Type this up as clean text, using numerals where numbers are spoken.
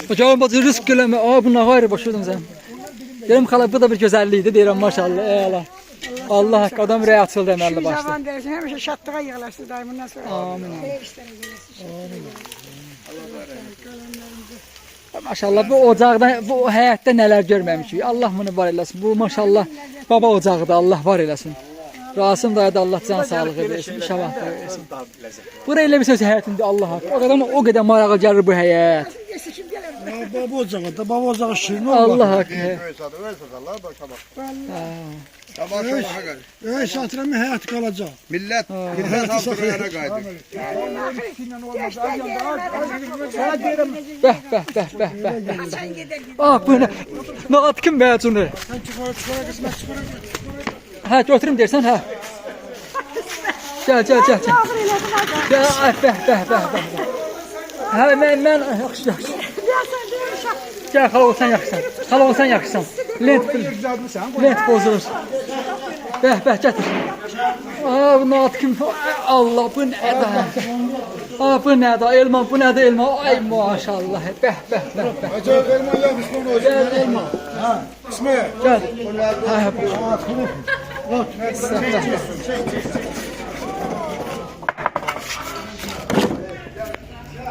Hocam bu rızk güleme. Aa bunlar gayrı başladım sen. Dedim hala bu da bir güzelliğiydi derim maşallah. Ey Allah. Allah hakkı adam rey açıldı emelli başta. Zaman dersin hemişe şattığa yığılaştı daimından sonra. Amin. Maşallah bu ocaqda, bu həyatda nələr görməmişik. Allah bunu var eləsin. Bu maşallah baba ocağıdır. Allah var eləsin. Rasim dayı da Allah can sağlığı versin. İnşallah da versin. Buraya elə bir söz həyatında Allah haqqı. O qədər marağa gəlir bu həyat. Baba ocağı da, baba ocağı şirin olur. Allah haqqı. Ey şatıramı hayat kalacak. Millet hamdurana kaydı. Bəh, bəh, bəh, bəh, bəh. Ah bu nə? Nə atqın məcunu? Sen çıkara kısmet çıkara. Hə, götürüm dersən, hə. Gəl. Gəl, ay, bəh. Hə, mən yaxşı. Gəl, xala olsan yaxşısan. Lent bozulur. Bəh, gətir. Aa, bu nə atqın? Allah, bu nədir? Aa, bu nədir? Elma, bu nədir elma? Ay, maşallah. Bəh. Acayip elma yapmış bunu hocam. Gəl, elma. İsmail. Gəl. Hə, bu.